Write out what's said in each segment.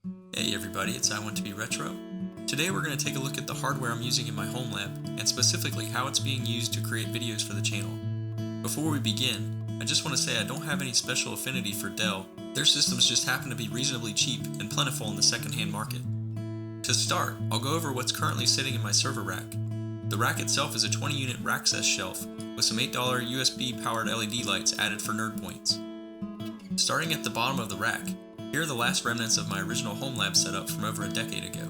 Hey everybody, it's I Want2Be Retro. Today we're going to take a look at the hardware I'm using in my home lab, and specifically how it's being used to create videos for the channel. Before we begin, I just want to say I don't have any special affinity for Dell. Their systems just happen to be reasonably cheap and plentiful in the secondhand market. To start, I'll go over what's currently sitting in my server rack. The rack itself is a 20-unit Raccess shelf with some $8 USB-powered LED lights added for nerd points. Starting at the bottom of the rack, here are the last remnants of my original home lab setup from over a decade ago,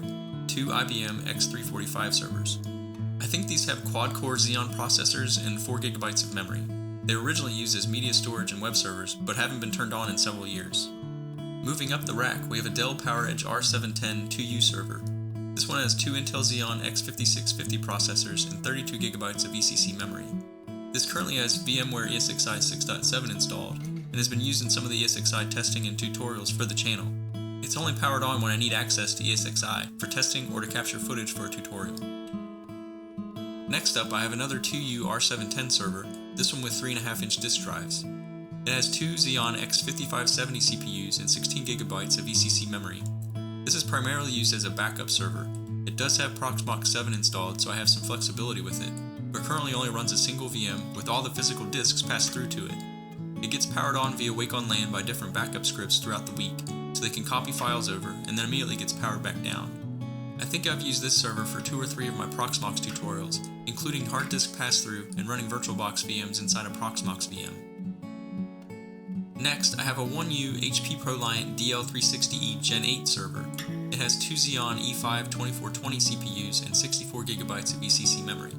2 IBM X345 servers. I think these have quad-core Xeon processors and 4 GB of memory. They were originally used as media storage and web servers, but haven't been turned on in several years. Moving up the rack, we have a Dell PowerEdge R610 2U server. This one has 2 Intel Xeon X5650 processors and 32 GB of ECC memory. This currently has VMware ESXi 6.7 installed, and has been used in some of the ESXi testing and tutorials for the channel. It's only powered on when I need access to ESXi for testing or to capture footage for a tutorial. Next up, I have another 2U R710 server, this one with 3.5-inch disk drives. It has 2 Xeon X5570 CPUs and 16 GB of ECC memory. This is primarily used as a backup server. It does have Proxmox 7 installed, so I have some flexibility with it, but currently only runs a single VM with all the physical disks passed through to it. It gets powered on via Wake on LAN by different backup scripts throughout the week, so they can copy files over and then immediately gets powered back down. I think I've used this server for 2 or 3 of my Proxmox tutorials, including hard disk pass-through and running VirtualBox VMs inside a Proxmox VM. Next, I have a 1U HP ProLiant DL360E Gen 8 server. It has 2 Xeon E5-2420 CPUs and 64 GB of ECC memory.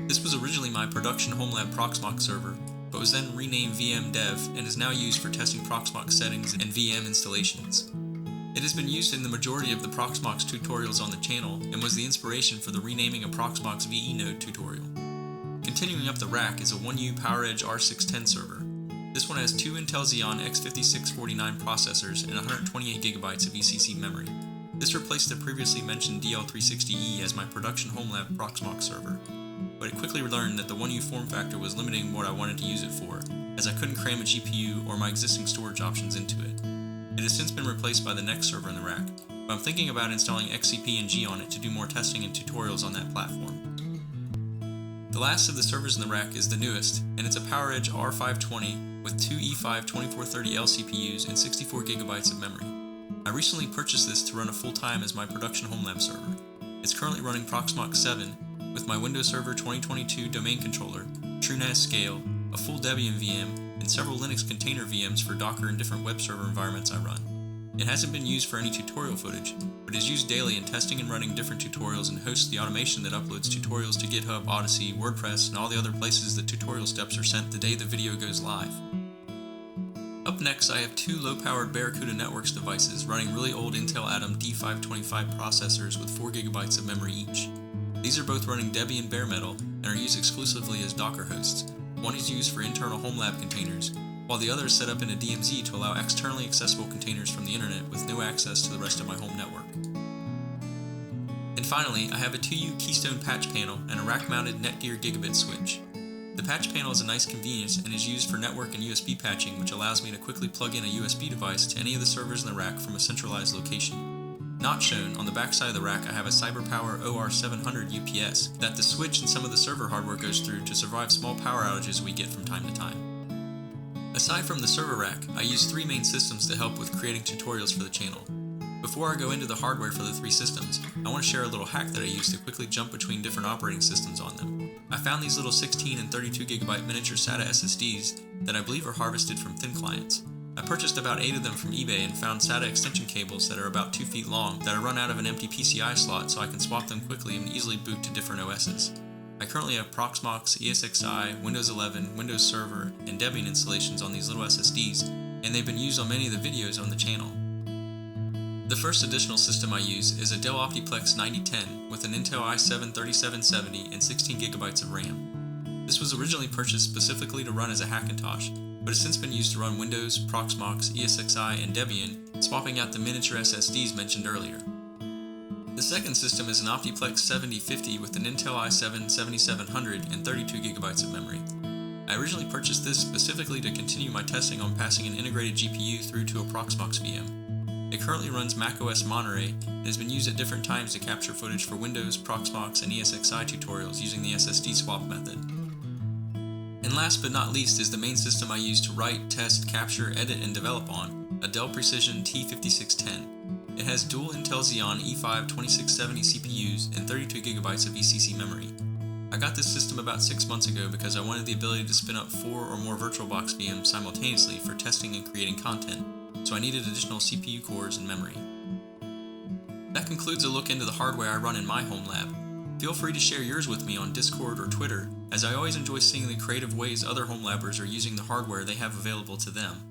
This was originally my production home lab Proxmox server, but was then renamed VM Dev and is now used for testing Proxmox settings and VM installations. It has been used in the majority of the Proxmox tutorials on the channel and was the inspiration for the renaming a Proxmox VE node tutorial. Continuing up the rack is a 1U PowerEdge R610 server. This one has 2 Intel Xeon X5649 processors and 128 GB of ECC memory. This replaced the previously mentioned DL360E as my production home lab Proxmox server, but it quickly learned that the 1U form factor was limiting what I wanted to use it for, as I couldn't cram a GPU or my existing storage options into it. It has since been replaced by the next server in the rack, but I'm thinking about installing XCP-ng on it to do more testing and tutorials on that platform. The last of the servers in the rack is the newest, and it's a PowerEdge R520 with 2 E5-2430L CPUs and 64 GB of memory. I recently purchased this to run a full-time as my production home lab server. It's currently running Proxmox 7, with my Windows Server 2022 domain controller, TrueNAS scale, a full Debian VM, and several Linux container VMs for Docker and different web server environments I run. It hasn't been used for any tutorial footage, but is used daily in testing and running different tutorials and hosts the automation that uploads tutorials to GitHub, Odyssey, WordPress, and all the other places that tutorial steps are sent the day the video goes live. Up next, I have 2 low-powered Barracuda Networks devices running really old Intel Atom D525 processors with 4 GB of memory each. These are both running Debian bare metal and are used exclusively as Docker hosts. One is used for internal home lab containers, while the other is set up in a DMZ to allow externally accessible containers from the internet with no access to the rest of my home network. And finally, I have a 2U Keystone patch panel and a rack-mounted NETGEAR Gigabit switch. The patch panel is a nice convenience and is used for network and USB patching, which allows me to quickly plug in a USB device to any of the servers in the rack from a centralized location. Not shown, on the back side of the rack I have a CyberPower OR700 UPS that the switch and some of the server hardware goes through to survive small power outages we get from time to time. Aside from the server rack, I use 3 main systems to help with creating tutorials for the channel. Before I go into the hardware for the 3 systems, I want to share a little hack that I use to quickly jump between different operating systems on them. I found these little 16 and 32 GB miniature SATA SSDs that I believe are harvested from thin clients. I purchased about 8 of them from eBay and found SATA extension cables that are about 2 feet long that are run out of an empty PCI slot so I can swap them quickly and easily boot to different OSs. I currently have Proxmox, ESXi, Windows 11, Windows Server, and Debian installations on these little SSDs, and they've been used on many of the videos on the channel. The first additional system I use is a Dell Optiplex 9010 with an Intel i7-3770 and 16 GB of RAM. This was originally purchased specifically to run as a Hackintosh, but has since been used to run Windows, Proxmox, ESXi, and Debian, swapping out the miniature SSDs mentioned earlier. The second system is an Optiplex 7050 with an Intel i7-7700 and 32 GB of memory. I originally purchased this specifically to continue my testing on passing an integrated GPU through to a Proxmox VM. It currently runs macOS Monterey and has been used at different times to capture footage for Windows, Proxmox, and ESXi tutorials using the SSD swap method. And last but not least is the main system I use to write, test, capture, edit, and develop on, a Dell Precision T5610. It has dual Intel Xeon E5 2670 CPUs and 32GB of ECC memory. I got this system about 6 months ago because I wanted the ability to spin up 4 or more VirtualBox VMs simultaneously for testing and creating content, so I needed additional CPU cores and memory. That concludes a look into the hardware I run in my home lab. Feel free to share yours with me on Discord or Twitter, as I always enjoy seeing the creative ways other home labbers are using the hardware they have available to them.